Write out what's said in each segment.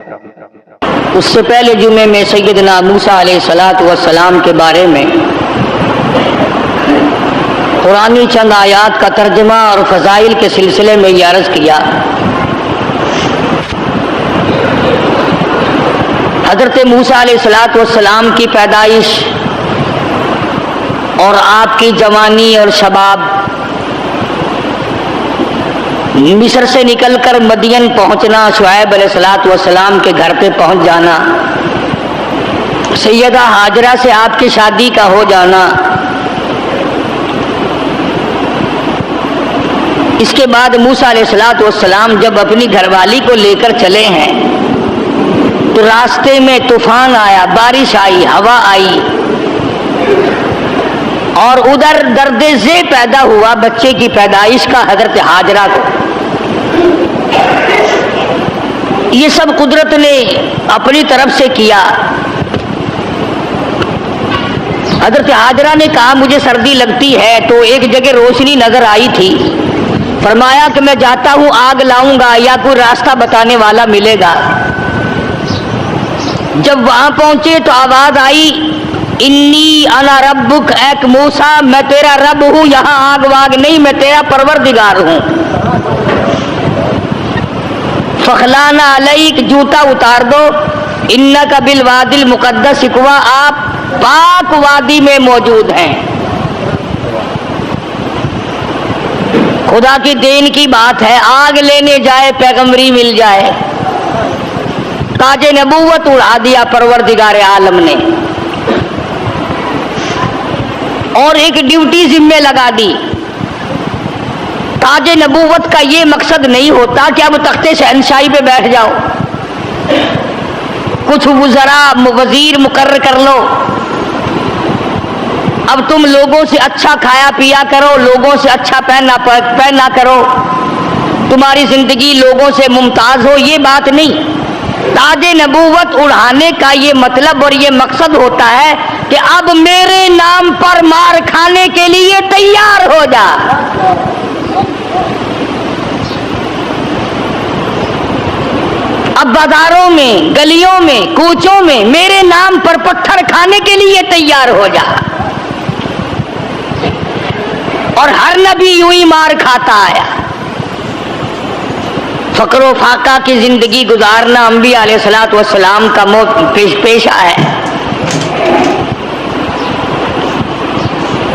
اس سے پہلے جمعے میں سیدنا موسیٰ علیہ الصلاۃ والسلام کے بارے میں قرآنی چند آیات کا ترجمہ اور فضائل کے سلسلے میں یہ عرض کیا۔ حضرت موسیٰ علیہ الصلاۃ والسلام کی پیدائش اور آپ کی جوانی اور شباب، مصر سے نکل کر مدین پہنچنا، شعیب علیہ الصلاۃ والسلام کے گھر پہ پہنچ جانا، سیدہ ہاجرہ سے آپ کی شادی کا ہو جانا، اس کے بعد موسیٰ علیہ الصلاۃ والسلام جب اپنی گھر والی کو لے کر چلے ہیں تو راستے میں طوفان آیا، بارش آئی، ہوا آئی، اور ادھر درد ذی پیدا ہوا بچے کی پیدائش کا حضرت ہاجرہ کو۔ یہ سب قدرت نے اپنی طرف سے کیا۔ حضرت ہاجرہ نے کہا مجھے سردی لگتی ہے، تو ایک جگہ روشنی نظر آئی تھی، فرمایا کہ میں جاتا ہوں آگ لاؤں گا یا کوئی راستہ بتانے والا ملے گا۔ جب وہاں پہنچے تو آواز آئی انی انا ربک، ایک موسیٰ میں تیرا رب ہوں، یہاں آگ واگ نہیں، میں تیرا پروردگار ہوں۔ فخلانا علیک، جوتا اتار دو، انک بالوادی المقدس طویٰ، آپ پاک وادی میں موجود ہیں۔ خدا کی دین کی بات ہے، آگ لینے جائے پیغمبری مل جائے۔ تاج نبوت اڑا دیا پروردگار عالم نے، اور ایک ڈیوٹی ذمہ لگا دی۔ تاج نبوت کا یہ مقصد نہیں ہوتا کہ اب تخت شہنشاہی پہ بیٹھ جاؤ، کچھ وزراء وزیر مقرر کر لو، اب تم لوگوں سے اچھا کھایا پیا کرو، لوگوں سے اچھا پہنا کرو، تمہاری زندگی لوگوں سے ممتاز ہو، یہ بات نہیں۔ تاج نبوت اڑانے کا یہ مطلب اور یہ مقصد ہوتا ہے کہ اب میرے نام پر مار کھانے کے لیے تیار ہو جا۔ اب بازاروں میں، گلیوں میں، کوچوں میں میرے نام پر پتھر کھانے کے لیے تیار ہو جا۔ اور ہر نبی یوں ہی مار کھاتا آیا۔ فقر و فاقہ کی زندگی گزارنا انبیاء علیہ الصلوۃ والسلام کا پیشہ ہے۔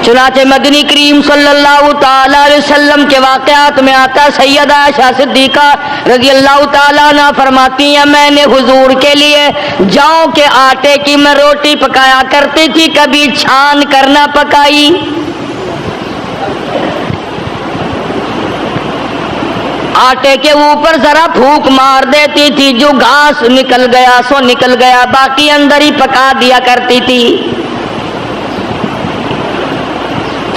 چنانچہ مدنی کریم صلی اللہ تعالی علیہ وسلم کے واقعات میں آتا، سیدہ عائشہ صدیقہ رضی اللہ تعالیٰ عنہ فرماتی ہیں میں نے حضور کے لیے جاؤ کے آٹے کی میں روٹی پکایا کرتی تھی، کبھی چھان کر نہ پکائی۔ آٹے کے اوپر ذرا پھونک مار دیتی تھی، جو گھاس نکل گیا سو نکل گیا، باقی اندر ہی پکا دیا کرتی تھی۔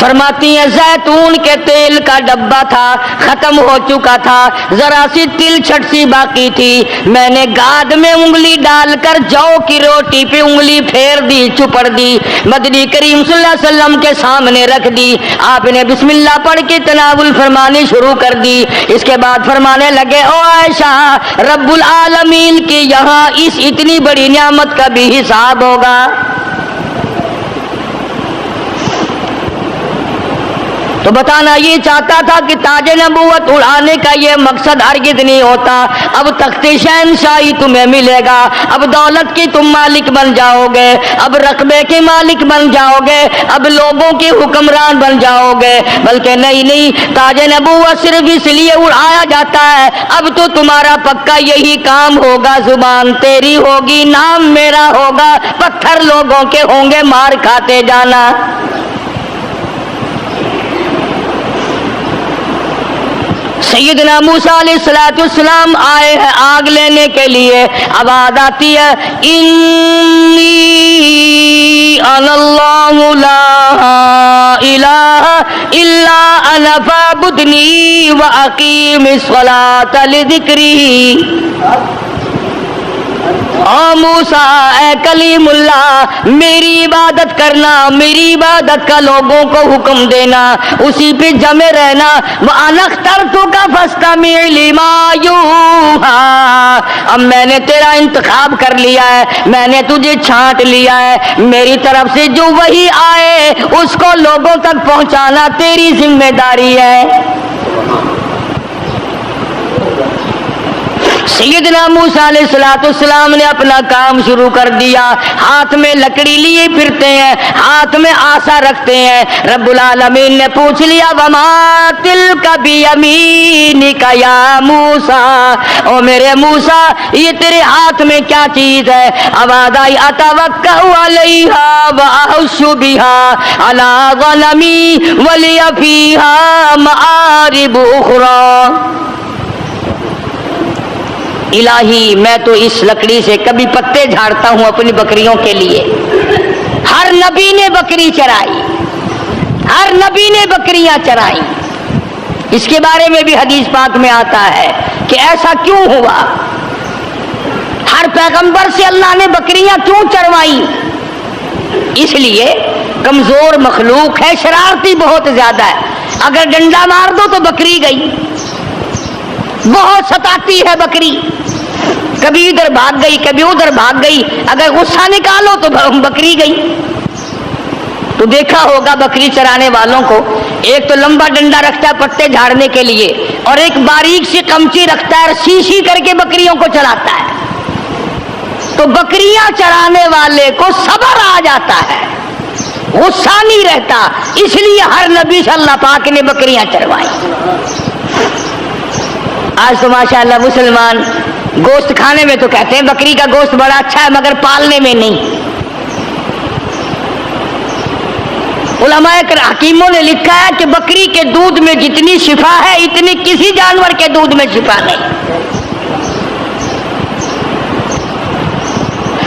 فرماتی ہیں زیتون کے تیل کا ڈبہ تھا، ختم ہو چکا تھا، ذرا سی تل چھٹ سی باقی تھی، میں نے گاد میں انگلی ڈال کر جو کی روٹی پہ انگلی پھیر دی، چپڑ دی، مدنی کریم صلی اللہ علیہ وسلم کے سامنے رکھ دی۔ آپ نے بسم اللہ پڑھ کے تناول فرمانی شروع کر دی۔ اس کے بعد فرمانے لگے او عائشہ، رب العالمین کی یہاں اس اتنی بڑی نعمت کا بھی حساب ہوگا۔ تو بتانا یہ چاہتا تھا کہ تاج نبوت اڑانے کا یہ مقصد ہرگز نہیں ہوتا۔ اب تخت شہنشاہی تمہیں ملے گا، اب دولت کی تم مالک بن جاؤ گے، اب رقبے کے مالک بن جاؤ گے، اب لوگوں کے حکمران بن جاؤ گے، بلکہ نہیں، تاج نبوت صرف اس لیے اڑایا جاتا ہے اب تو تمہارا پکا یہی کام ہوگا، زبان تیری ہوگی، نام میرا ہوگا، پتھر لوگوں کے ہوں گے، مار کھاتے جانا۔ سیدنا موسیٰ علیہ السلام آئے ہیں آگ لینے کے لیے، آواز آتی ہے انی انا اللہ لا الہ الا انا فاعبدنی واقیم الصلاۃ لذکری۔ او موسیٰ اے کلیم اللہ میری عبادت کرنا, میری عبادت کا لوگوں کو حکم دینا, اسی پہ جمے رہنا. وَأَنَا اخْتَرْتُكَ فَاسْتَمِعْ لِمَا يُوحَىٰ, اب میں نے تیرا انتخاب کر لیا ہے, میں نے تجھے چھانٹ لیا ہے, میری طرف سے جو وحی آئے اس کو لوگوں تک پہنچانا تیری ذمہ داری ہے. سیدنا موسیٰ علیہ السلام نے اپنا کام شروع کر دیا. ہاتھ میں لکڑی لیے پھرتے ہیں, ہاتھ میں آسا رکھتے ہیں. رب العالمین نے پوچھ لیا وما تلک بیمینک یا موسیٰ, او میرے موسیٰ یہ تیرے ہاتھ میں کیا چیز ہے؟ آواز آئی اتوکأ علیہا واحش بہا علی غنمی ولی فیہا مآرب اخری. الہی میں تو اس لکڑی سے کبھی پتے جھاڑتا ہوں اپنی بکریوں کے لیے. ہر نبی نے بکری چرائی, ہر نبی نے بکریاں چرائی. اس کے بارے میں بھی حدیث پاک میں آتا ہے کہ ایسا کیوں ہوا, ہر پیغمبر سے اللہ نے بکریاں کیوں چروائی؟ اس لیے کمزور مخلوق ہے, شرارتی بہت زیادہ ہے, اگر ڈنڈا مار دو تو بکری گئی. بہت ستاتی ہے بکری, کبھی ادھر بھاگ گئی کبھی ادھر بھاگ گئی, اگر غصہ نکالو تو بکری گئی. تو دیکھا ہوگا بکری چرانے والوں کو, ایک تو لمبا ڈنڈا رکھتا ہے پتے جھاڑنے کے لیے, اور ایک باریک سی کمچی رکھتا ہے اور سی کر کے بکریوں کو چلاتا ہے. تو بکریاں چرانے والے کو صبر آ جاتا ہے, غصہ نہیں رہتا, اس لیے ہر نبی سے اللہ پاک نے بکریاں چروائی. آج تو ماشاءاللہ مسلمان گوشت کھانے میں تو کہتے ہیں بکری کا گوشت بڑا اچھا ہے, مگر پالنے میں نہیں. علماء حکیموں نے لکھا ہے کہ بکری کے دودھ میں جتنی شفا ہے اتنی کسی جانور کے دودھ میں شفا نہیں.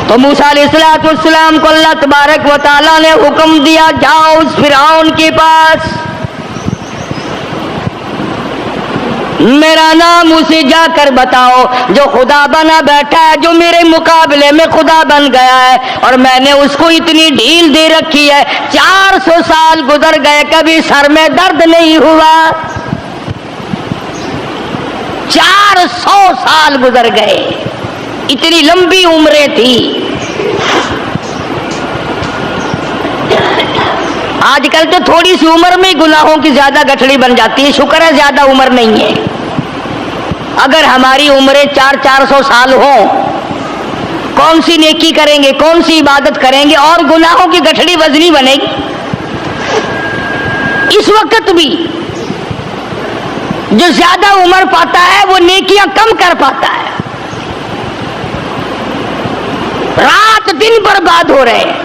تو موسیٰ علیہ السلام کو اللہ تبارک و تعالیٰ نے حکم دیا جاؤ اس فرعون کے پاس, میرا نام اسے جا کر بتاؤ جو خدا بنا بیٹھا ہے, جو میرے مقابلے میں خدا بن گیا ہے, اور میں نے اس کو اتنی ڈھیل دے رکھی ہے. 400 سال گزر گئے کبھی سر میں درد نہیں ہوا. 400 سال گزر گئے, اتنی لمبی عمریں تھی. آج کل تو تھوڑی سی عمر میں گناہوں کی زیادہ گٹھڑی بن جاتی ہے. شکر ہے زیادہ عمر نہیں ہے. اگر ہماری عمریں 400 سال ہوں, کون سی نیکی کریں گے, کون سی عبادت کریں گے, اور گناہوں کی گٹھڑی وزنی بنے گی. اس وقت بھی جو زیادہ عمر پاتا ہے وہ نیکیاں کم کر پاتا ہے. رات دن برباد ہو رہے ہیں.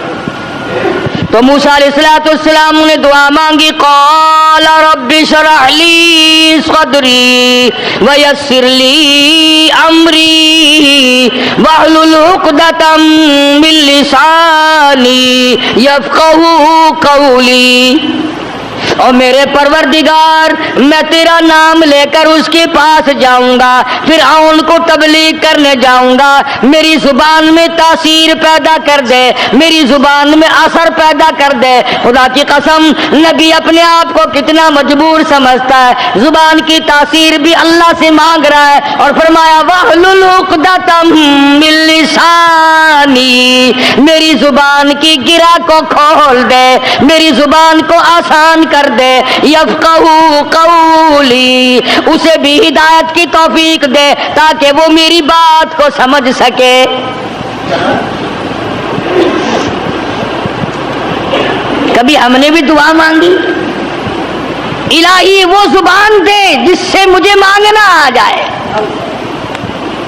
تو موسیٰ علیہ السلام نے دعا مانگی, قال رب اشرح لی صدری ویسر لی امری واحلل عقدۃ من لسانی یفقہوا قولی. اور میرے پروردگار میں تیرا نام لے کر اس کے پاس جاؤں گا, فرعون کو تبلیغ کرنے جاؤں گا, میری زبان میں تاثیر پیدا کر دے, میری زبان میں اثر پیدا کر دے. خدا کی قسم نبی اپنے آپ کو کتنا مجبور سمجھتا ہے, زبان کی تاثیر بھی اللہ سے مانگ رہا ہے, اور فرمایا واحلل عقدۃ من لسانی, میری زبان کی گرہ کو کھول دے, میری زبان کو آسان کر دے. یفقہوا قولی, اسے بھی ہدایت کی توفیق دے تاکہ وہ میری بات کو سمجھ سکے. کبھی ہم نے بھی دعا مانگی, الہی وہ زبان دے جس سے مجھے مانگنا آ جائے,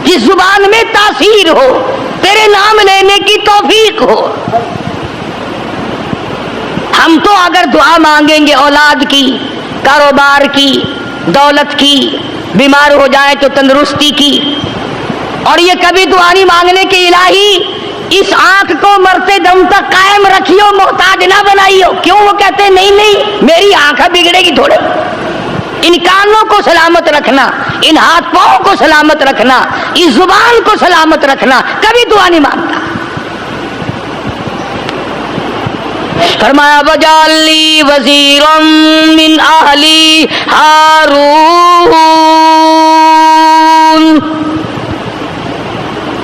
جس زبان میں تاثیر ہو, تیرے نام لینے کی توفیق ہو. ہم تو اگر دعا مانگیں گے اولاد کی, کاروبار کی, دولت کی, بیمار ہو جائے تو تندرستی کی, اور یہ کبھی دعا نہیں مانگنے کے الہی اس آنکھ کو مرتے دم تک قائم رکھیو, محتاج نہ بنائیو. کیوں؟ وہ کہتے ہیں نہیں میری آنکھ بگڑے گی تھوڑے, ان کانوں کو سلامت رکھنا، ان ہاتھ پاؤں کو سلامت رکھنا، اس زبان کو سلامت رکھنا، کبھی دعا نہیں مانگتا۔ فرمایا وجعل لی وزیرا من اہلی ہارون،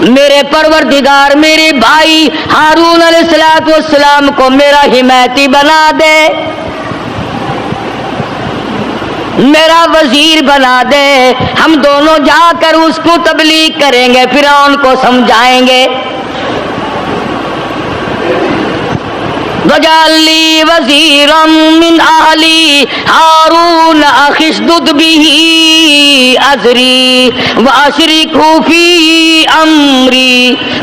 میرے پروردگار میرے بھائی ہارون علیہ السلام کو میرا حمایتی بنا دے، میرا وزیر بنا دے، ہم دونوں جا کر اس کو تبلیغ کریں گے، فرعون کو سمجھائیں گے۔ وَاجْعَل لِّي وَزِيرًا مِّنْ أَهْلِي هَارُونَ أَخِشْدُدْ بِهِ أَزْرِي وَأَشْرِكْهُ فِي أَمْرِي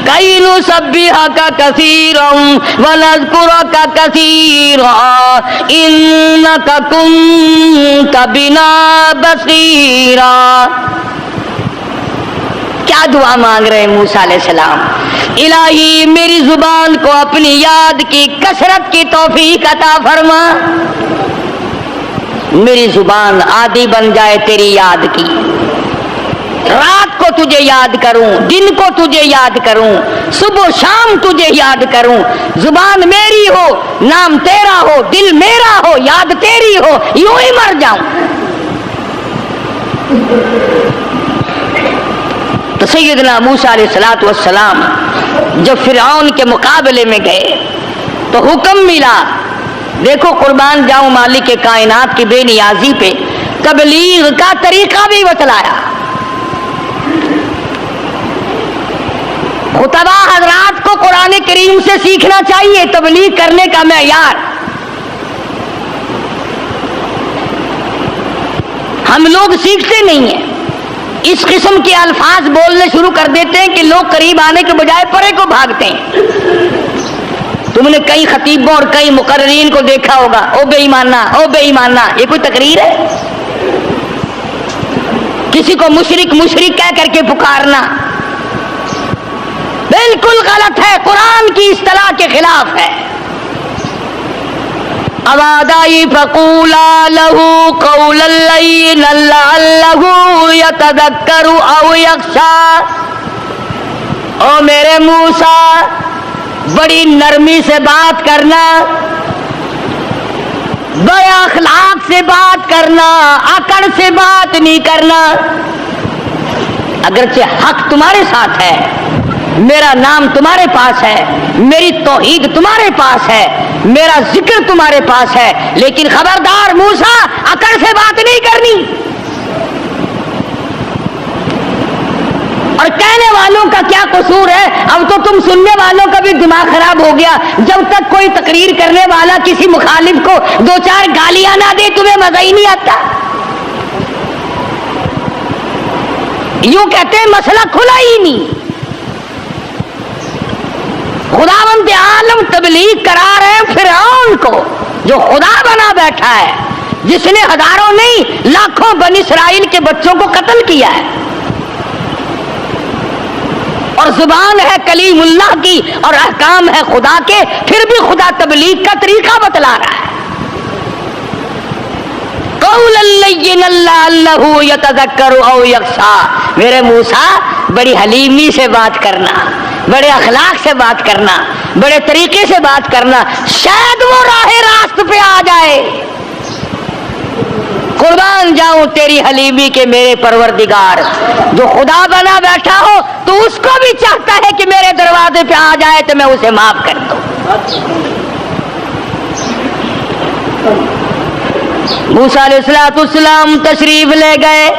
كَيْ نُسَبِّحَكَ كَثِيرًا وَنَذْكُرَكَ كَثِيرًا إِنَّكَ كُنتَ بِنَا بَصِيرًا۔ کیا دعا مانگ رہے ہیں موسیٰ علیہ السلام؟ الہی میری زبان کو اپنی یاد کی کثرت کی توفیق عطا فرما، میری زبان عادی بن جائے تیری یاد کی، رات کو تجھے یاد کروں، دن کو تجھے یاد کروں، صبح شام تجھے یاد کروں، زبان میری ہو، نام تیرا ہو، دل میرا ہو، یاد تیری ہو، یوں ہی مر جاؤں۔ تو سیدنا موسیٰ علیہ السلام جب فرعون کے مقابلے میں گئے تو حکم ملا، دیکھو قربان جاؤں مالک کائنات کی بے نیازی پہ تبلیغ کا طریقہ بھی بتلایا۔ خطبہ حضرات کو قرآن کریم سے سیکھنا چاہیے تبلیغ کرنے کا معیار۔ ہم لوگ سیکھتے نہیں ہیں، اس قسم کے الفاظ بولنے شروع کر دیتے ہیں کہ لوگ قریب آنے کے بجائے پرے کو بھاگتے ہیں۔ تم نے کئی خطیبوں اور کئی مقررین کو دیکھا ہوگا، او بے ایمانہ، او بے ایمانہ، یہ کوئی تقریر ہے؟ کسی کو مشرک مشرک کہہ کر کے پکارنا بالکل غلط ہے، قرآن کی اصطلاح کے خلاف ہے۔ اوادائی فقولا لہو قولا لینا لعلہ یتذکر او یخشی، او میرے موسیٰ بڑی نرمی سے بات کرنا، بے اخلاق سے بات کرنا، اکڑ سے بات نہیں کرنا۔ اگرچہ حق تمہارے ساتھ ہے، میرا نام تمہارے پاس ہے، میری توحید تمہارے پاس ہے، میرا ذکر تمہارے پاس ہے، لیکن خبردار موسیٰ اکڑ سے بات نہیں کرنی۔ اور کہنے والوں کا کیا قصور ہے؟ اب تو تم سننے والوں کا بھی دماغ خراب ہو گیا، جب تک کوئی تقریر کرنے والا کسی مخالف کو دو چار گالیاں نہ دے تمہیں مزہ ہی نہیں آتا۔ یوں کہتے ہیں مسئلہ کھلا ہی نہیں۔ خداوند عالم تبلیغ کرا رہے ہیں فرعون کو جو خدا بنا بیٹھا ہے، جس نے ہزاروں نہیں لاکھوں بنی اسرائیل کے بچوں کو قتل کیا ہے، اور زبان ہے کلیم اللہ کی اور احکام ہے خدا کے، پھر بھی خدا تبلیغ کا طریقہ بتلا رہا ہے۔ قولا لینا لعلہ یتذکر او یخشی، میرے موسیٰ بڑی حلیمی سے بات کرنا، بڑے اخلاق سے بات کرنا، بڑے طریقے سے بات کرنا، شاید وہ راہ راست پہ آ جائے۔ قربان جاؤں تیری حلیمی کے میرے پروردگار، جو خدا بنا بیٹھا ہو تو اس کو بھی چاہتا ہے کہ میرے دروازے پہ آ جائے تو میں اسے معاف کر دوں۔ موسیٰ علیہ السلام تشریف لے گئے،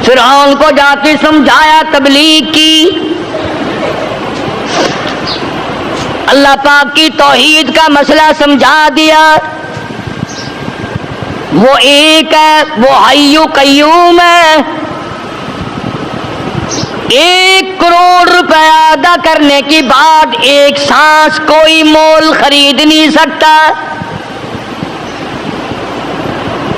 فرعون کو جا کے سمجھایا، تبلیغ کی، اللہ پاک کی توحید کا مسئلہ سمجھا دیا۔ وہ ایک ہے، وہ حی قیوم ہے، 1 کروڑ روپے ادا کرنے کے بعد ایک سانس کوئی مول خرید نہیں سکتا۔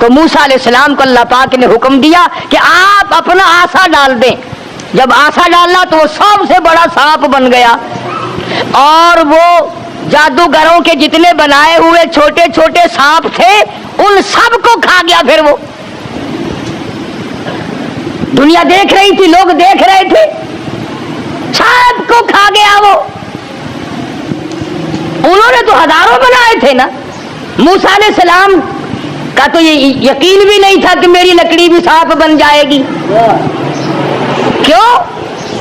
تو موسیٰ علیہ السلام کو اللہ پاک نے حکم دیا کہ آپ اپنا آسا ڈال دیں. جب آسا ڈالا تو وہ سب سے بڑا سانپ بن گیا اور وہ جادوگروں کے جتنے بنائے ہوئے چھوٹے چھوٹے سانپ تھے ان سب کو کھا گیا. پھر وہ دنیا دیکھ رہی تھی, لوگ دیکھ رہے تھے, سب کو کھا گیا وہ. انہوں نے تو ہزاروں بنائے تھے نا. موسیٰ علیہ السلام کا تو یہ یقین بھی نہیں تھا کہ میری لکڑی بھی سانپ بن جائے گی. کیوں؟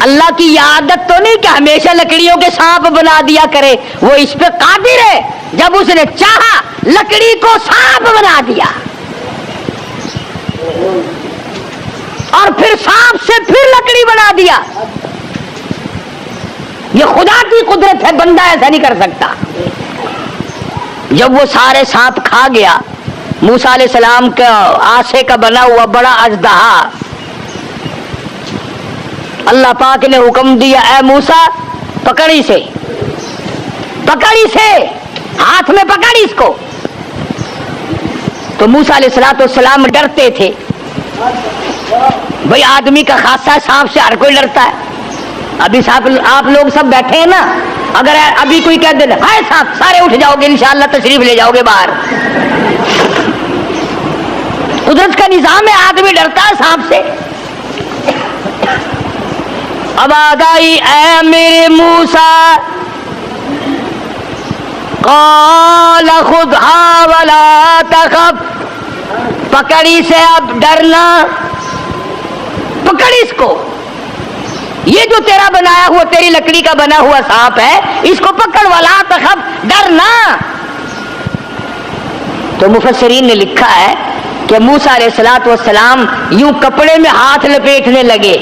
اللہ کی یہ عادت تو نہیں کہ ہمیشہ لکڑیوں کے سانپ بنا دیا کرے, وہ اس پہ قادر ہے. جب اس نے چاہا لکڑی کو سانپ بنا دیا اور پھر سانپ سے پھر لکڑی بنا دیا. یہ خدا کی قدرت ہے, بندہ ایسا نہیں کر سکتا. جب وہ سارے سانپ کھا گیا, موسیٰ علیہ السلام کا آسے کا بنا ہوا بڑا اژدہا, اللہ پاک نے حکم دیا اے موسیٰ پکڑ اسے, پکڑ اسے, ہاتھ میں پکڑ اس کو. تو موسیٰ علیہ السلام ڈرتے تھے. بھئی آدمی کا خاصہ ہے, سانپ سے ہر کوئی ڈرتا ہے. ابھی آپ لوگ سب بیٹھے ہیں نا, اگر ابھی کوئی کہہ دے ہائے سانپ, سارے اٹھ جاؤ گے انشاءاللہ, تشریف لے جاؤ گے باہر. قدرت کا نظام ہے, آدمی ڈرتا ہے سانپ سے. اب آگائی اے میرے موسیٰ, قال خذھا ولا تخف, پکڑی سے اب ڈرنا, پکڑ اس کو. یہ جو تیرا بنایا ہوا, تیری لکڑی کا بنا ہوا سانپ ہے, اس کو پکڑ, ولا تخف, ڈرنا. تو مفسرین نے لکھا ہے کہ موسیٰ علیہ السلام یوں کپڑے میں ہاتھ لپیٹنے لگے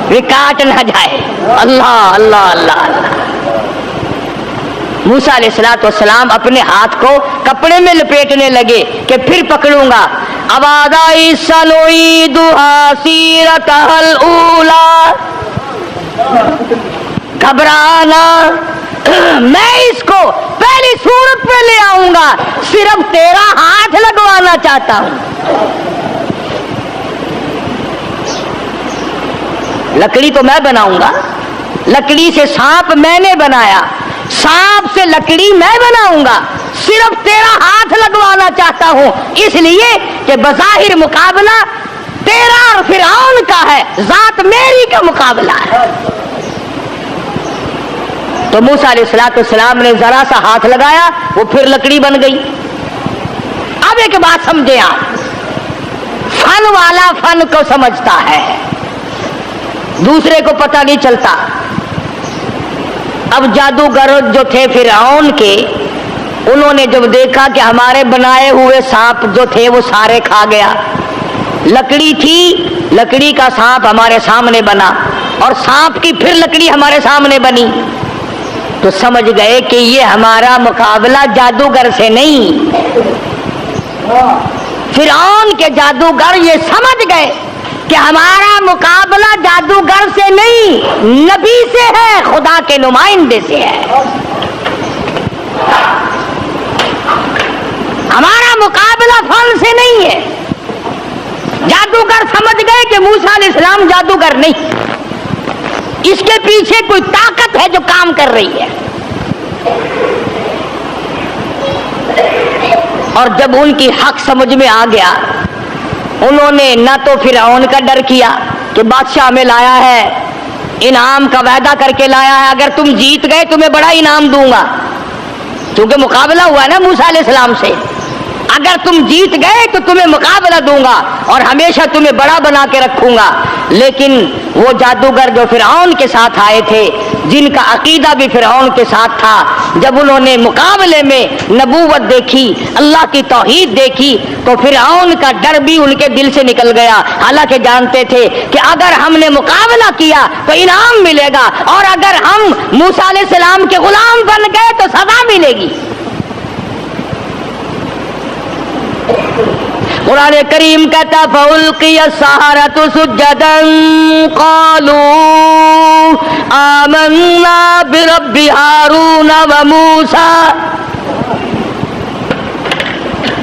کہ کاٹ نہ جائے. اللہ اللہ اللہ اللہ. موسیٰ علیہ السلام اپنے ہاتھ کو کپڑے میں لپیٹنے لگے کہ پھر پکڑوں گا. آواز آئی سنعیدھا سیرتھا الاولیٰ, گھبرانا, میں اس کو پہلی صورت میں لے آؤں گا, صرف تیرا ہاتھ لگوانا چاہتا ہوں. لکڑی تو میں بناؤں گا, لکڑی سے سانپ میں نے بنایا, سانپ سے لکڑی میں بناؤں گا, صرف تیرا ہاتھ لگوانا چاہتا ہوں, اس لیے کہ بظاہر مقابلہ تیرا اور فرعون کا ہے, ذات میری کا مقابلہ ہے. تو موسیٰ علیہ السلام نے ذرا سا ہاتھ لگایا, وہ پھر لکڑی بن گئی. اب ایک بات سمجھے آپ, فن والا فن کو سمجھتا ہے, دوسرے کو پتہ نہیں چلتا. اب جادوگر جو تھے فرعون کے, انہوں نے جب دیکھا کہ ہمارے بنائے ہوئے سانپ جو تھے وہ سارے کھا گیا, لکڑی تھی, لکڑی کا سانپ ہمارے سامنے بنا اور سانپ کی پھر لکڑی ہمارے سامنے بنی, تو سمجھ گئے کہ یہ ہمارا مقابلہ جادوگر سے نہیں. فرعون کے جادوگر یہ سمجھ گئے کہ ہمارا مقابلہ جادوگر سے نہیں, نبی سے ہے, خدا کے نمائندے سے ہے. ہمارا مقابلہ فن سے نہیں ہے. جادوگر سمجھ گئے کہ موسیٰ علیہ السلام جادوگر نہیں, اس کے پیچھے کوئی طاقت ہے جو کام کر رہی ہے. اور جب ان کی حق سمجھ میں آ گیا, انہوں نے نہ تو فرعون کا ڈر کیا کہ بادشاہ میں لایا ہے, انعام کا وعدہ کر کے لایا ہے, اگر تم جیت گئے تمہیں بڑا انعام دوں گا, کیونکہ مقابلہ ہوا ہے نا موسیٰ علیہ السلام سے. اگر تم جیت گئے تو تمہیں مقابلہ دوں گا اور ہمیشہ تمہیں بڑا بنا کے رکھوں گا. لیکن وہ جادوگر جو فرعون کے ساتھ آئے تھے, جن کا عقیدہ بھی فرعون کے ساتھ تھا, جب انہوں نے مقابلے میں نبوت دیکھی, اللہ کی توحید دیکھی, تو فرعون کا ڈر بھی ان کے دل سے نکل گیا. حالانکہ جانتے تھے کہ اگر ہم نے مقابلہ کیا تو انعام ملے گا, اور اگر ہم موسیٰ علیہ السلام کے غلام بن گئے تو سزا ملے گی. قرآن کریم کہتا فَأُلْقِيَ السَّحَرَةُ سُجَّدًا قَالُوا آمَنَّا بِرَبِّ هَارُونَ وَمُوسَىٰ.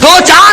2-4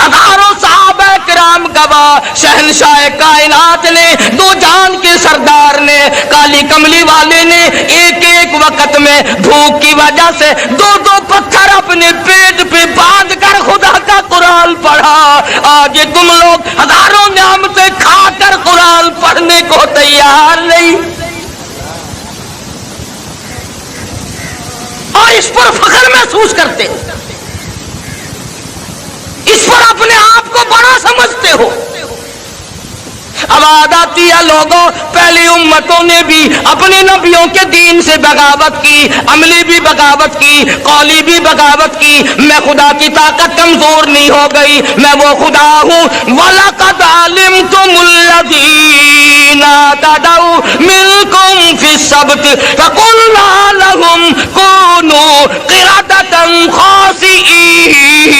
ہزاروں صحابہ کرام گواہ، شہنشاہ کائنات نے، دو جان کے سردار نے، کالی کملی والے نے ایک ایک وقت میں بھوک کی وجہ سے دو دو پتھر اپنے پیٹ پہ باندھ کر خدا کا قرآن پڑھا۔ آج تم لوگ ہزاروں نعمتیں کھا کر قرآن پڑھنے کو تیار نہیں، اور اس پر فخر محسوس کرتے ہو، اس پر اپنے آپ کو بڑا سمجھتے ہو۔ آواز آتی ہے لوگوں، پہلی امتوں نے بھی اپنے نبیوں کے دین سے بغاوت کی، عملی بھی بغاوت کی، قولی بھی بغاوت کی۔ میں خدا کی طاقت کمزور نہیں ہو گئی، میں وہ خدا ہوں۔ وَلَقَدْ عَلِمْتُمُ الَّذِينَ اعْتَدَوْا مِنْكُمْ فِي السَّبْتِ فَقُلْنَا لَهُمْ كُونُوا قِرَدَةً خَاسِئِينَ۔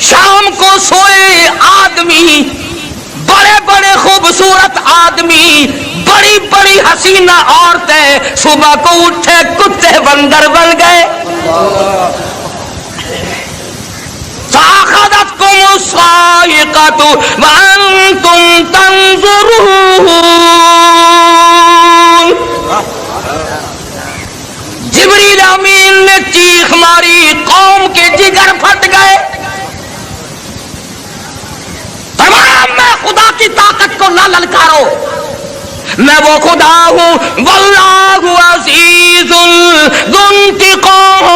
شام کو سوئے آدمی، بڑے بڑے خوبصورت آدمی، بڑی بڑی حسینہ عورتیں، صبح کو اٹھے کتے بندر بن گئے۔ فَأَخَذَتْكُمُ الصَّاعِقَةُ وَأَنْتُمْ تَنْظُرُونَ۔ جبریل امین نے چیخ ماری، قوم کے جگر پھٹ گئے۔ میں خدا کی طاقت کو نہ للکارو، میں وہ خدا ہوں۔ واللہ عزیز ذو انتقام،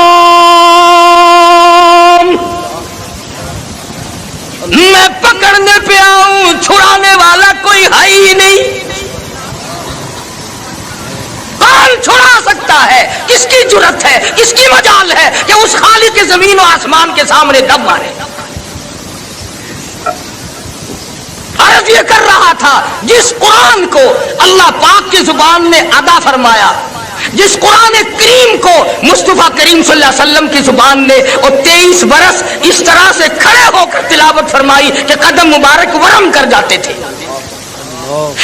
میں پکڑنے پہ آؤں، چھڑانے والا کوئی ہے ہی نہیں۔ کون چھڑا سکتا ہے؟ کس کی جرت ہے، کس کی مجال ہے کہ اس خالق کے زمین و آسمان کے سامنے دم مارے؟ عرض یہ کر رہا تھا، جس قرآن کو اللہ پاک کی زبان نے ادا فرمایا، جس قرآن کریم کو مصطفیٰ کریم صلی اللہ علیہ وسلم کی زبان نے اور 23 برس اس طرح سے کھڑے ہو کر تلاوت فرمائی کہ قدم مبارک ورم کر جاتے تھے،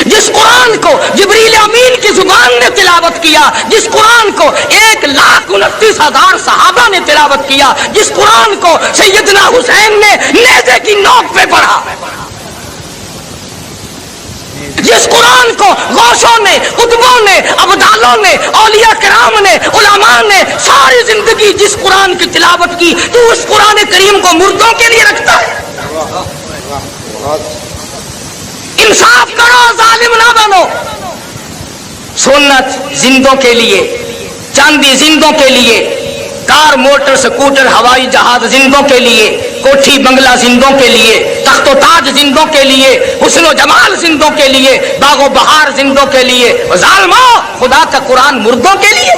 جس قرآن کو جبریل امین کی زبان نے تلاوت کیا، جس قرآن کو 1,29,000 صحابہ نے تلاوت کیا، جس قرآن کو سیدنا حسین نے نیزے کی نوک پہ پڑھا، جس قرآن کو غوثوں نے، قطبوں نے، ابدالوں نے، اولیاء کرام نے، علماء نے ساری زندگی جس قرآن کی تلاوت کی، تو اس قرآن کریم کو مردوں کے لیے رکھتا ہے؟ انصاف کرو، ظالم نہ بنو۔ سنت زندوں کے لیے، چاندی زندوں کے لیے، کار موٹر سکوٹر ہوائی جہاز زندوں کے لیے، کوٹھی بنگلہ زندوں کے لیے، تخت و تاج زندوں کے لیے، حسن و جمال زندوں کے لیے، باغ و بہار زندوں کے لیے۔ ظالمو، خدا کا قرآن مردوں کے لیے؟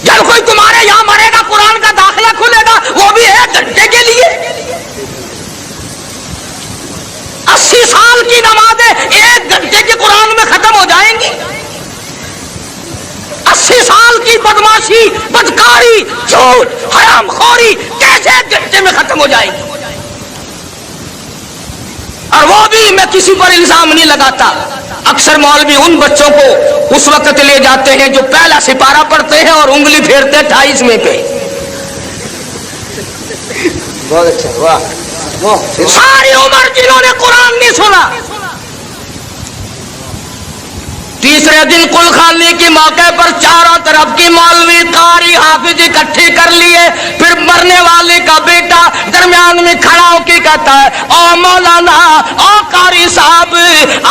جب کوئی تمہارے یہاں مرے گا قرآن کا داخلہ کھلے گا، وہ بھی 1 گھنٹے کے لیے۔ 80 سال کی نمازیں 1 گھنٹے کے قرآن میں ختم ہو جائیں گی۔ 80 سال کی بدماشی، بدکاری، جھوٹ، حرام خوری کیسے 1 گھنٹے میں ختم ہو جائے گی؟ اور وہ بھی میں کسی پر الزام نہیں لگاتا، اکثر مولوی ان بچوں کو اس وقت لے جاتے ہیں جو پہلا سپارہ پڑھتے ہیں اور انگلی پھیرتے 28ویں پہ۔ بہت اچھا، واہ۔ ساری عمر جنہوں نے قرآن نہیں سنا، تیسرے دن کل خانی کے موقع پر چاروں طرف کی مولوی، قاری، حافظ اکٹھے کر لیے، پھر مرنے والے کا بیٹا درمیان میں کھڑا ہو کے کہتا ہے، او مولانا، او قاری صاحب،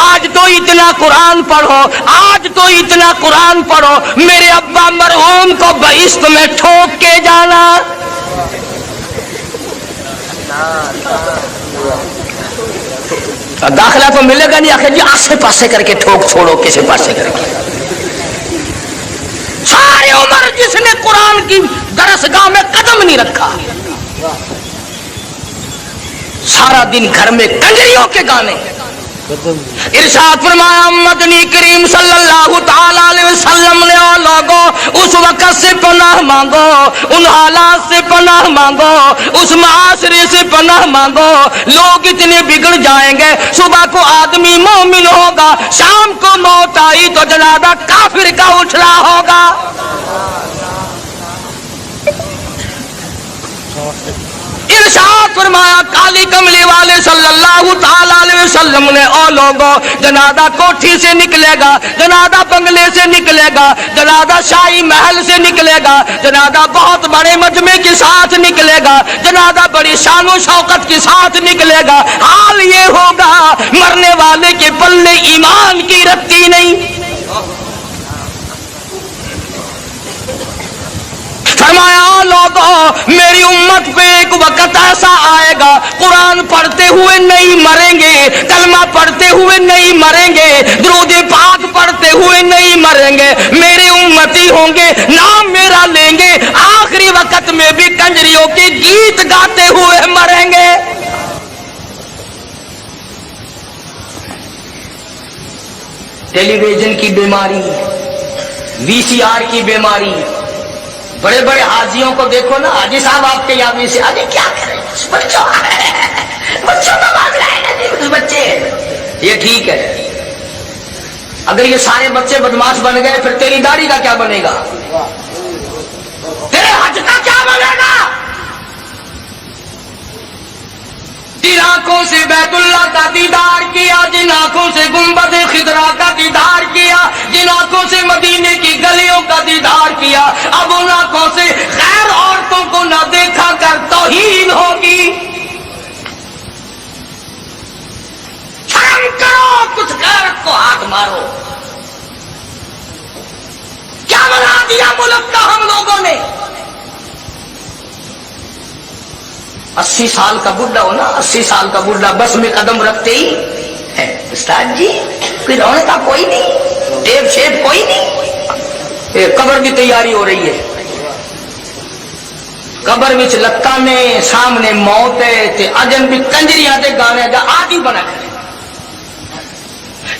آج تو اتنا قرآن پڑھو، آج تو اتنا قرآن پڑھو، میرے ابا مرحوم کو بہشت میں ٹھوک کے جانا۔ داخلہ تو ملے گا نہیں، آخر جی آسے پاسے کر کے ٹھوک چھوڑو، کسے پاسے کر کے۔ ساری عمر جس نے قرآن کی درسگاہ میں قدم نہیں رکھا، سارا دن گھر میں کنجریوں کے گانے، ارشاد فرمایا مدنی کریم صلی اللہ تعالی علیہ وسلم نے او لوگوں اس وقت سے پناہ مانگو، ان حالات سے پناہ مانگو، اس معاشرے سے پناہ مانگو، لوگ اتنے بگڑ جائیں گے، صبح کو آدمی مومن ہوگا، شام کو موت آئی تو جنازہ کافر کا اٹھ رہا ہوگا۔ ارشاد فرمایا کالی کملی والے صلی اللہ تعالی علیہ وسلم نے او لوگوں جنازہ کوٹھی سے نکلے گا، جنازہ بنگلے سے نکلے گا، جنازہ شاہی محل سے نکلے گا، جنازہ بہت بڑے مجمع کے ساتھ نکلے گا، جنازہ بڑی شان و شوکت کے ساتھ نکلے گا، حال یہ ہوگا مرنے والے کے پلے ایمان کی رتی نہیں۔ فرمایا لوگوں میری امت پہ ایک وقت ایسا آئے گا قرآن پڑھتے ہوئے نہیں مریں گے، کلمہ پڑھتے ہوئے نہیں مریں گے، درود پاک پڑھتے ہوئے نہیں مریں گے، میرے امتی ہوں گے نام میرا لیں گے، آخری وقت میں بھی کنجریوں کے گیت گاتے ہوئے مریں گے۔ ٹیلی ویژن کی بیماری، وی سی آر کی بیماری، بڑے بڑے حاجیوں کو دیکھو نا، حاجی صاحب آپ کے یہاں سے آجی کیا کریں بچوں کا معاملہ ہے، بچے یہ ٹھیک ہے، اگر یہ سارے بچے بدماش بن گئے پھر تیری داڑھی کا کیا بنے گا، تیرے حج کا کیا بنے گا؟ جن آنکھوں سے بیت اللہ کا دیدار کیا، جن آنکھوں سے گنبد خضرا کا دیدار کیا، جن آنکھوں سے مدینے کی گلیوں کا دیدار کیا، اب ان آنکھوں سے غیر عورتوں کو نہ دیکھا کر توہین ہوگی۔ شرم کرو، کچھ غیرت کو ہاتھ مارو۔ کیا بنا دیا ملک کا ہم لوگوں نے؟ 80 سال کا بڈھا ہو نا، 80 سال کا بڈھا بس میں قدم رکھتے ہی ہے استاد جی کوئی رونے کا کوئی نہیں، ٹیپ شیپ کوئی نہیں، قبر کی تیاری ہو رہی ہے، قبر وچ لکاں نے سامنے موت ہے تے اجن بھی کنجریاں تے گانے دا عادی بنا کر۔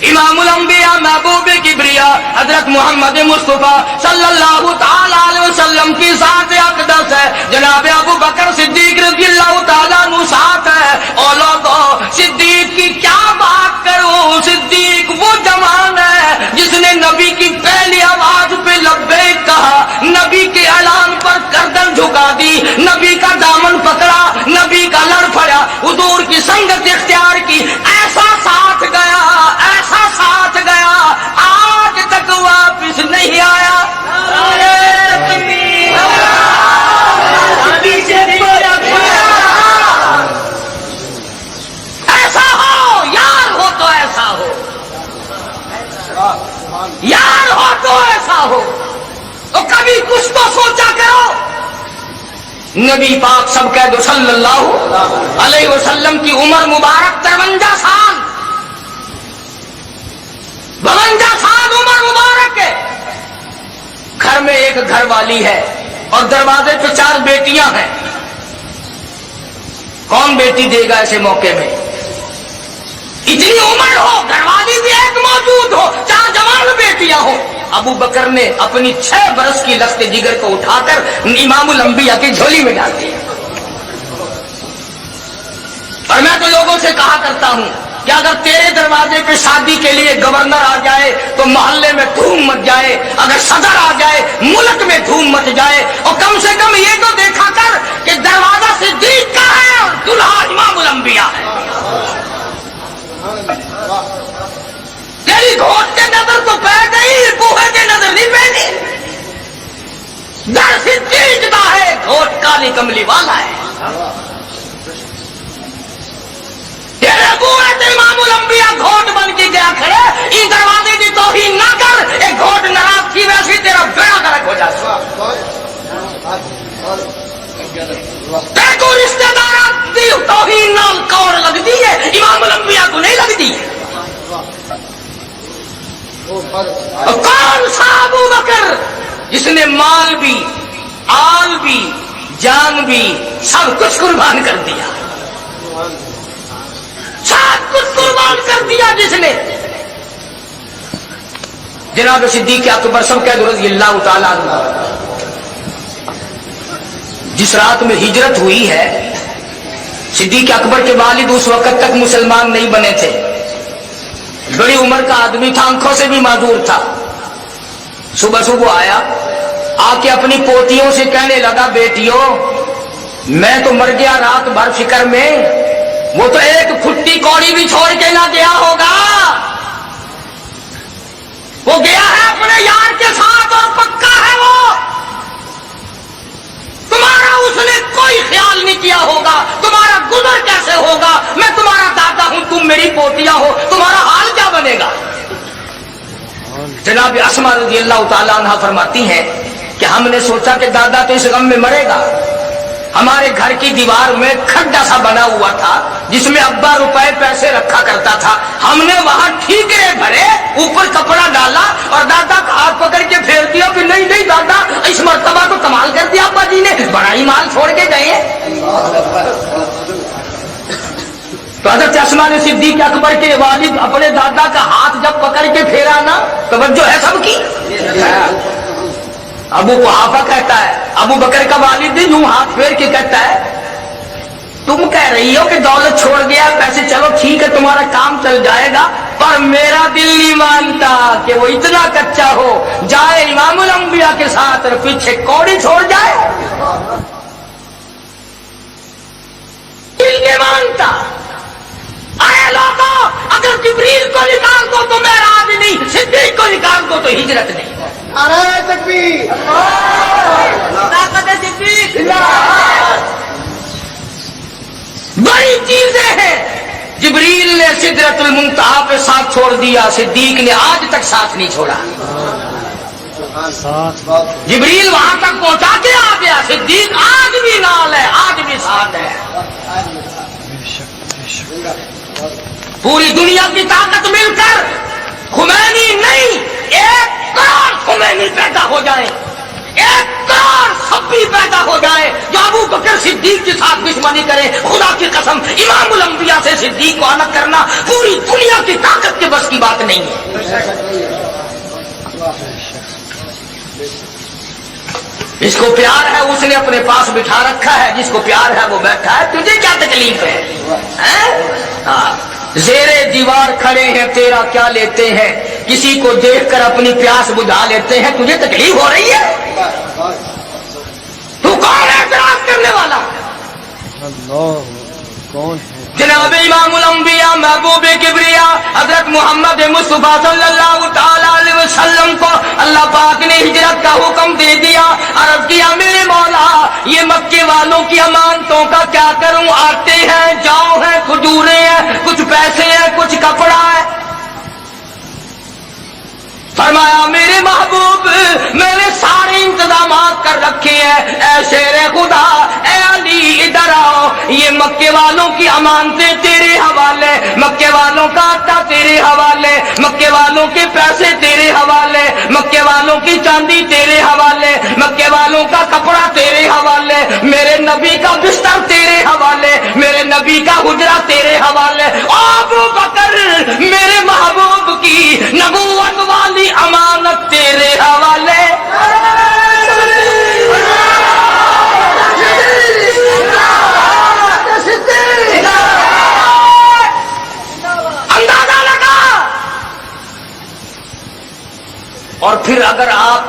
امام الانبیاء محبوب کبریا حضرت محمد مصطفیٰ صلی اللہ تعالی علیہ وسلم کی ذات اقدس ہے، جناب ابو بکر صدیق رضی اللہ تعالیٰ عنہ ساتھ ہے۔ اور لوگوں صدیق کی کیا بات کروں، صدیق وہ جوان ہے جس نے نبی کی پہلی آواز پہ لبیک کہا، نبی کے اعلان پر گردن جھکا دی، نبی کا دامن پکڑا، نبی کا لڑ پڑا، حضور کی سنگت اختیار کی، ایسا ساتھ گیا، ایسا ساتھ گیا، آج تک واپس نہیں آیا۔ ایسا ہو، یار ہو تو ایسا ہو، یار ہو تو ایسا ہو، تو کبھی کچھ تو سوچا کرو۔ نبی پاک سب کہہ دو صلی اللہ علیہ وسلم کی عمر مبارک 53 سال، 52 سال عمر مبارک ہے۔ گھر میں ایک گھر والی ہے اور دروازے پہ 4 بیٹیاں ہیں، کون بیٹی دے گا ایسے موقع میں؟ اتنی عمر ہو، گھر والی بھی ایک موجود ہو، 4 جوان بیٹیاں ہو۔ ابو بکر نے اپنی 6 برس کی لخت جگر کو اٹھا کر امام الانبیاء کی جھولی میں ڈال دیا۔ اور میں تو لوگوں سے کہا کرتا ہوں کہ اگر تیرے دروازے پہ شادی کے لیے گورنر آ جائے تو محلے میں دھوم مچ جائے، اگر صدر آ جائے ملک میں دھوم مچ جائے، اور کم سے کم یہ تو دیکھا کر کہ دروازہ صدیق کا ہے اور دلہا امام الانبیاء ہے۔ تیری گھوٹ کے نظر تو پہ گئی، کوہے کے نظر نہیں پہنی، در صدیق کا ہے، گھوٹ کالی کملی والا ہے۔ تیرے بوئے تے امام الانبیاء گھوٹ بن کے گیا کھڑے، ان دروازے کی توہین نہ کر، ایک گھوٹ ناراض کی ویسی تیرا بیڑا غرق ہو جائے۔ تیرے کو رشتہ دارات دی توہین نام کون لگتی ہے، امام الانبیاء کو نہیں لگتی۔ کون سا ابو بکر جس نے مال بھی، آل بھی، جان بھی، سب کچھ قربان کر دیا، سب کچھ قربان کر دیا جس نے. جناب صدیق اکبر سبقید رضی اللہ تعالیٰ عنہ جس رات میں ہجرت ہوئی ہے، صدیق اکبر کے والد اس وقت تک مسلمان نہیں بنے تھے، بڑی عمر کا آدمی تھا، آنکھوں سے بھی معذور تھا. صبح صبح آیا، آ کے اپنی پوتیوں سے کہنے لگا بیٹیوں میں تو مر گیا رات بھر فکر میں، وہ تو ایک پھٹی کوڑی بھی چھوڑ کے نہ گیا ہوگا، وہ گیا ہے اپنے یار کے ساتھ اور پکا ہے وہ، تمہارا اس نے کوئی خیال نہیں کیا ہوگا، تمہارا گزر کیسے ہوگا، میں تمہارا دادا ہوں تم میری پوتیاں ہو، تمہارا حال کیا بنے گا. جناب اسماء رضی اللہ تعالیٰ عنہ فرماتی ہیں کہ ہم نے سوچا کہ دادا تو اس غم میں مرے گا. ہمارے گھر کی دیوار میں کھڈا سا بنا ہوا تھا جس میں ابا روپے پیسے رکھا کرتا تھا، ہم نے وہاں ٹھیکرے بھرے، اوپر کپڑا ڈالا اور دادا کا ہاتھ پکڑ کے پھیر دیا کہ نہیں نہیں دادا اس مرتبہ تو کمال کر دیا ابا جی نے، بڑا ہی مال چھوڑ کے گئے. تو حضرت اسماء صدیق اکبر کے والد اپنے دادا کا ہاتھ جب پکڑ کے پھیرا نا، توجہ ہے سب کی. ابو قحافہ کہتا ہے، ابو بکر کا والد بھی یوں ہاتھ پھیر کے کہتا ہے تم کہہ رہی ہو کہ دولت چھوڑ گیا پیسے، چلو ٹھیک ہے تمہارا کام چل جائے گا، پر میرا دل نہیں مانتا کہ وہ اتنا کچا ہو جائے امام الانبیاء کے ساتھ اور پیچھے کوڑی چھوڑ جائے. دل نہیں مانتا. ارے لوگوں اگر جبریل کو نکال دو تو معراج نہیں، صدیق کو نکال دو تو ہجرت نہیں. نعرہ تکبیر، طاقت صدیق بڑی چیزیں ہیں. جبریل نے سدرۃ المنتہا پہ ساتھ چھوڑ دیا، صدیق نے آج تک ساتھ نہیں چھوڑا. جبریل وہاں تک پہنچا کے آ گیا، صدیق آج بھی نال ہے، آج بھی ساتھ ہے. پوری دنیا کی طاقت مل کر خمینی نہیں، 1 کروڑ خمینی پیدا ہو جائے، 1 کروڑ سبھی پیدا ہو جائے جو ابو بکر صدیق کے ساتھ دشمنی کرے، خدا کی قسم امام الانبیاء سے صدیق کو الگ کرنا پوری دنیا کی طاقت کے بس کی بات نہیں ہے. جس کو پیار ہے اس نے اپنے پاس بٹھا رکھا ہے، جس کو پیار ہے وہ بیٹھا ہے. تجھے کیا تکلیف ہے؟ زیرے دیوار کھڑے ہیں تیرا کیا لیتے ہیں، کسی کو دیکھ کر اپنی پیاس بجھا لیتے ہیں، تجھے تکلیف ہو رہی ہے؟ تو کون ہے اعتراض کرنے والا؟ کون ہے؟ جناب امام الانبیاء محبوب کبریا حضرت محمد مصطفیٰ صلی اللہ تعالی علیہ وسلم کو اللہ پاک نے ہجرت کا حکم دے دیا. عرض کیا میرے مولا یہ مکے والوں کی امانتوں کا کیا کروں، آتے ہیں جاؤ ہیں کھجورے ہیں کچھ پیسے ہیں کچھ کپڑا ہے. فرمایا میرے محبوب میں نے سارے انتظامات کر رکھے ہیں، اے شیر خدا اے علی ادھر آؤ، یہ مکے والوں کی امانتیں تیرے حوالے، مکے والوں کا آٹا تیرے حوالے، مکے والوں کے پیسے تیرے حوالے، مکے والوں کی چاندی تیرے حوالے، مکے والوں کا کپڑا تیرے حوالے، میرے نبی کا بستر تیرے حوالے، میرے نبی کا حجرہ تیرے حوالے. ابو بکر میرے محبوب کی نبوت والی امانت تیرے حوالے. اندازہ لگا. اور پھر اگر آپ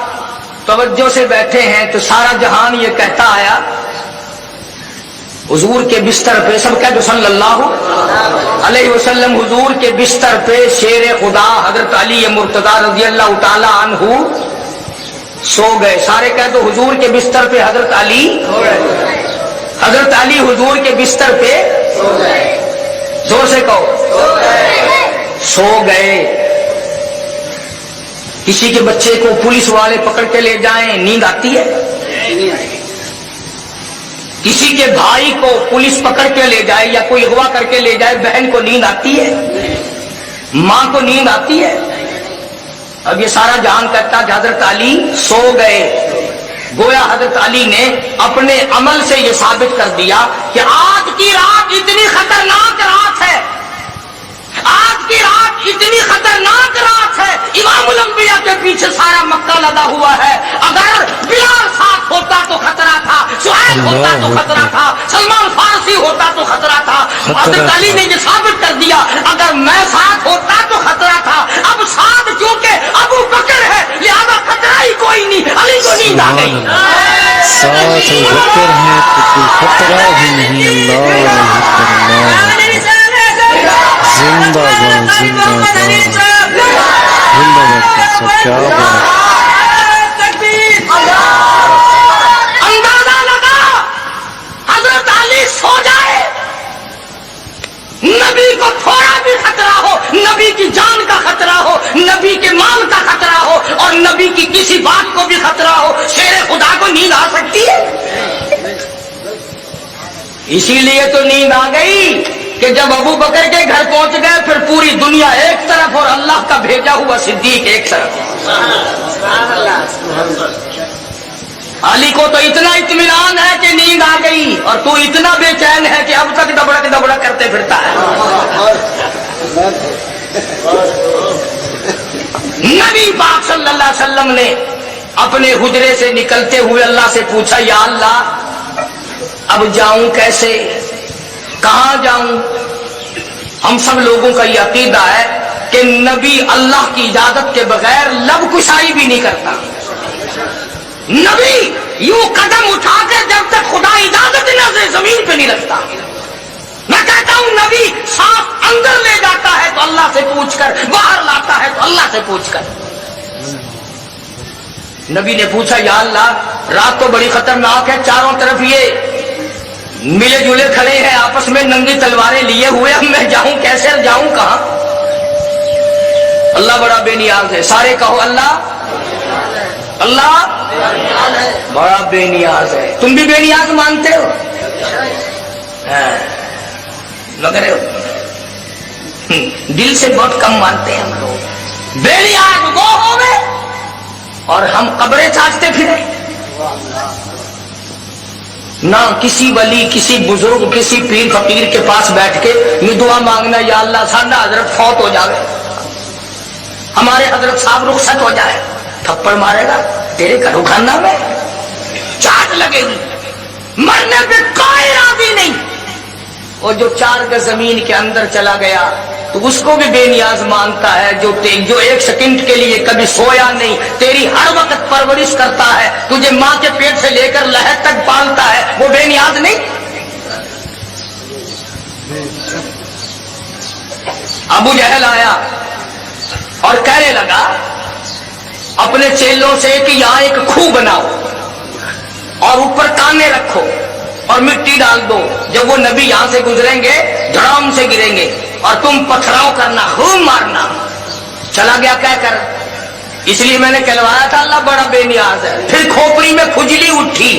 توجہ سے بیٹھے ہیں تو سارا جہان یہ کہتا آیا حضور کے بستر پہ، سب کہہ دو صلی اللہ علیہ وسلم، حضور کے بستر پہ شیر خدا حضرت علی مرتضیٰ رضی اللہ تعالی عنہ سو گئے. سارے کہہ دو حضور کے بستر پہ حضرت علی، حضرت علی حضور کے بستر پہ زور سے کہو سو گئے. کسی کے بچے کو پولیس والے پکڑ کے لے جائیں نیند آتی ہے؟ کسی کے بھائی کو پولیس پکڑ کے لے جائے یا کوئی اغوا کر کے لے جائے بہن کو نیند آتی ہے؟ ماں کو نیند آتی ہے؟ اب یہ سارا جہان کہتا کہ حضرت علی سو گئے. گویا حضرت علی نے اپنے عمل سے یہ ثابت کر دیا کہ آج کی رات اتنی خطرناک رات ہے اتنی خطرناک رات ہے، امام الانبیاء کے پیچھے سارا مکہ لدا ہوا ہے. اگر بلال ساتھ ہوتا تو خطرہ تھا، سہیل ہوتا تو خطرہ تھا، سلمان فارسی ہوتا تو خطرہ تھا. حضرت علی نے یہ ثابت کر دیا اگر میں ساتھ ہوتا تو خطرہ تھا. اب ساتھ کیونکہ ابو بکر ہے لہذا خطرہ ہی کوئی نہیں. علی کو نیند آ گئی. ساتھ بکر ہیں تو کوئی خطرہ ہی نہیں. اللہ اکبر، زندہ باد، زندہ باد، زندہ باد. کیا بات. اندازہ لگا حضرت علی سو جائے، نبی کو تھوڑا بھی خطرہ ہو، نبی کی جان کا خطرہ ہو، نبی کے مال کا خطرہ ہو اور نبی کی کسی بات کو بھی خطرہ ہو، شیر خدا کو نیند آ سکتی ہے؟ اسی لیے تو نیند آ گئی کہ جب ابو بکر کے گھر پہنچ گئے پھر پوری دنیا ایک طرف اور اللہ کا بھیجا ہوا صدیق ایک طرف. علی کو تو اتنا اطمینان ہے کہ نیند آ گئی اور تو اتنا بے چین ہے کہ اب تک دبڑک دبڑک کرتے پھرتا ہے. نبی پاک صلی اللہ علیہ وسلم نے اپنے حجرے سے نکلتے ہوئے اللہ سے پوچھا یا اللہ اب جاؤں کیسے، کہاں جاؤں؟ ہم سب لوگوں کا یہ عقیدہ ہے کہ نبی اللہ کی اجازت کے بغیر لب کشائی بھی نہیں کرتا. نبی یوں قدم اٹھا کے جب تک خدا اجازت نہ دے زمین پہ نہیں رکھتا. میں کہتا ہوں نبی سانپ اندر لے جاتا ہے تو اللہ سے پوچھ کر، باہر لاتا ہے تو اللہ سے پوچھ کر. نبی نے پوچھا یا اللہ رات تو بڑی خطرناک ہے، چاروں طرف یہ ملے جلے کھڑے ہیں آپس میں ننگی تلواریں لیے ہوئے، اب میں جاؤں کیسے، جاؤں کہاں؟ اللہ بڑا بے نیاز ہے. سارے کہو اللہ، اللہ بڑا بے نیاز ہے. تم بھی بے نیاز مانتے ہو؟ لگ رہے ہو دل سے بہت کم مانتے ہیں ہم لوگ. بے نیاز وہ ہو گئے اور ہم قبریں چاٹتے پھرے. نہ کسی ولی، کسی بزرگ، کسی پیر فقیر کے پاس بیٹھ کے یہ دعا مانگنا یا اللہ سادہ حضرت فوت ہو جائے، ہمارے حضرت صاحب رخصت ہو جائے. تھپڑ مارے گا تیرے گھروں خانہ میں، چاٹ لگے گی، مرنے پہ کوئی راضی نہیں. اور جو 4 گز زمین کے اندر چلا گیا تو اس کو بھی بے نیاز مانتا ہے. جو 1 سیکنڈ کے لیے کبھی سویا نہیں، تیری ہر وقت پرورش کرتا ہے، تجھے ماں کے پیٹ سے لے کر لہر تک پالتا ہے، وہ بے نیاز نہیں؟ ابو جہل آیا اور کہنے لگا اپنے چیلوں سے کہ یہاں ایک کھوہ بناؤ اور اوپر کانے رکھو اور مٹی ڈال دو، جب وہ نبی یہاں سے گزریں گے دھڑام سے گریں گے اور تم پتھراؤ کرنا، خوب مارنا. چلا گیا کہہ کر، اس لیے میں نے کہلوایا تھا اللہ بڑا بے نیاز ہے. پھر کھوپڑی میں کھجلی اٹھی،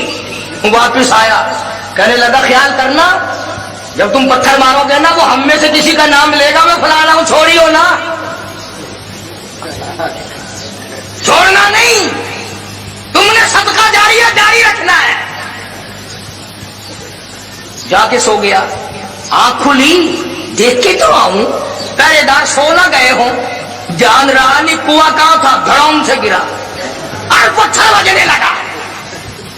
واپس آیا کہنے لگا خیال کرنا جب تم پتھر مارو گے نا وہ ہم میں سے کسی کا نام لے گا، میں فلانا ہوں، چھوڑیو نا، چھوڑنا نہیں، تم نے صدقہ جاریہ جاری رکھنا ہے. جا کے سو گیا. آنکھ کھلی دیکھ کے تو آؤں، پہرے دار سو نہ گئے ہوں، جان رہا نہیں کنواں کہاں تھا، دھڑام سے گرا اور پتھر بجنے لگا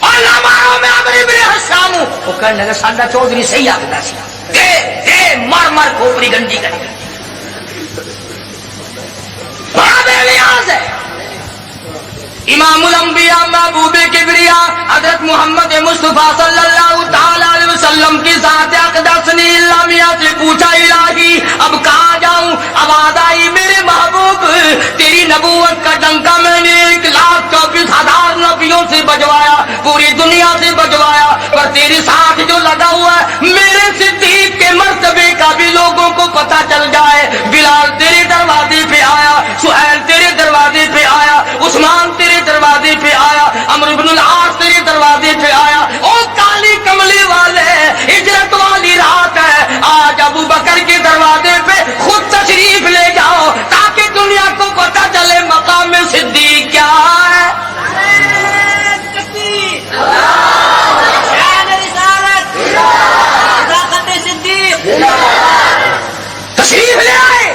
اور نہ مارو میں امر ابن حشام ہوں. وہ کہنے لگا ساڈا چودھری صحیح آگتا سی، دے مار مار کھوپڑی گنجی کر کے. بڑا بے نیاز ہے. امام الانبیاء محبوب کبریا حضرت محمد مصطفیٰ صلی اللہ تعالی علیہ وسلم کی ذات اقدس نے الہیہ سے پوچھا الہی اب کہاں جاؤں؟ آواز آئی میرے محبوب تیری نبوت کا ڈنکا میں نے 1,24,000 نبیوں سے بجوایا، پوری دنیا سے بجوایا، پر تیرے ساتھ جو لگا ہوا ہے میرے صدیق کے مرتبے کا بھی لوگوں کو پتہ چل جائے. بلال تیرے دروازے پہ آیا، سہیل تیرے دروازے پہ آیا، عثمان تیرے دروازے پہ آیا، عمرو بن العاص تیرے دروازے پہ آیا. او کالی کملی والے ہجرت والی رات ہے، آج ابو بکر کے دروازے پہ خود تشریف لے جاؤ تاکہ دنیا کو پتہ چلے مقام صدیق کیا ہے. تشریف لے آئے.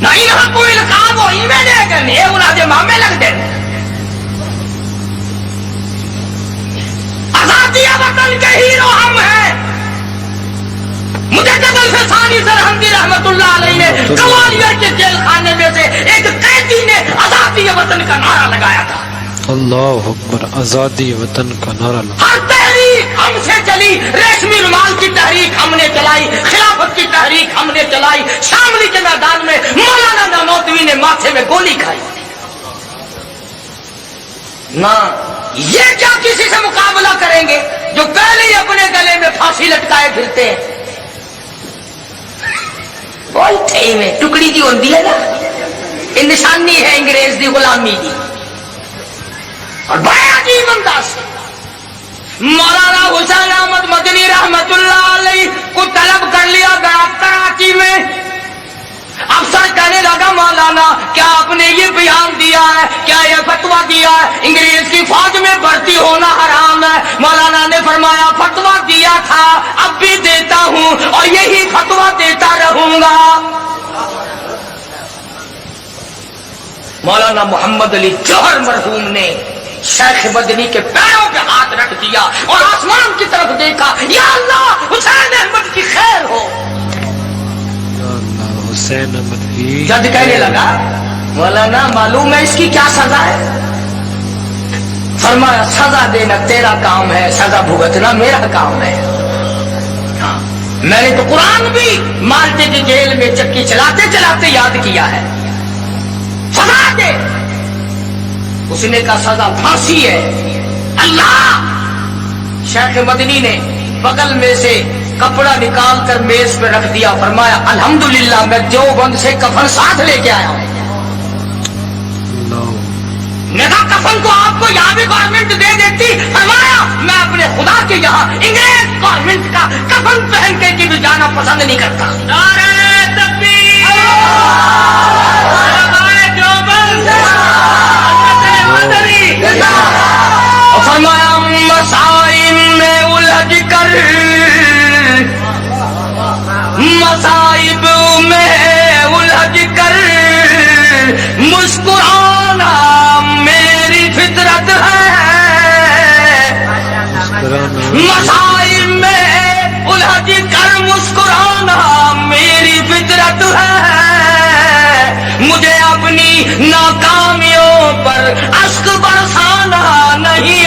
نہیں نہ کوئی لکھا وہی میں دے گا یہ انہاں دے مامے لگ دے آزادی وطن کے ہیرو ہم ہیں مجھے جبل سے ثانی سرہندی رحمت اللہ علیہ نے گوالیار کے جیل خانے میں سے ایک قیدی نے آزادی وطن کا نعرہ لگایا تھا اللہ اکبر آزادی وطن کا نعرہ لگا ہر تحریک ہم سے چلی ریشمی رومال کی تحریک ہم نے چلائی خلافت کی تحریک ہم نے چلائی شاملی کے میدان میں مولانا نانوتوی نے ماتھے میں گولی کھائی نہ یہ کیا کسی سے مقابلہ کریں گے جو پہلے ہی اپنے گلے میں پھانسی لٹکائے پھرتے ہیں میں ٹکڑی دی ہوتی ہے نا یہ نشانی ہے انگریز دی غلامی دی اور بڑے عجیب انداز سے مولانا حسین احمد مدنی رحمت اللہ علیہ کو طلب کر لیا گیا کراچی میں افسر کہنے لگا مولانا کیا آپ نے یہ بیان دیا ہے کیا یہ فتویٰ دیا ہے انگریز کی فوج میں بھرتی ہونا حرام ہے مولانا نے فرمایا فتویٰ دیا تھا اب بھی دیتا ہوں اور یہی فتویٰ دیتا رہوں گا مولانا محمد علی جوہر مرحوم نے شیخ مدنی کے پیروں پہ ہاتھ رکھ دیا اور آسمان کی طرف دیکھا یا اللہ حسین احمد کی خیر ہو حسین احمد کی جج کہنے لگا مولانا معلوم ہے اس کی کیا سزا ہے فرمایا سزا دینا تیرا کام ہے سزا بھگتنا میرا کام ہے میں نے تو قرآن بھی مالٹے کی جیل میں چکی چلاتے چلاتے یاد کیا ہے سزا دے اس نے کہا سزا پھانسی ہے اللہ شیخ مدنی نے بغل میں سے کپڑا نکال کر میز پہ رکھ دیا فرمایا الحمدللہ میں دیوبند سے کفن ساتھ لے کے آیا ہوں میں کہا کفن کو آپ کو یہاں بھی گورنمنٹ دے دیتی فرمایا میں اپنے خدا کے یہاں انگریز گورنمنٹ کا کفن پہن کے بھی جانا پسند نہیں کرتا نعرہ تکبیر فرمایا مسائل میں الجھ کر مصائب میں الجھ کر مسکرانا میری فطرت ہے مصائب میں الجھ کر مسکرانا میری فطرت ہے مجھے اپنی ناکامیوں پر اشک برسانا نہیں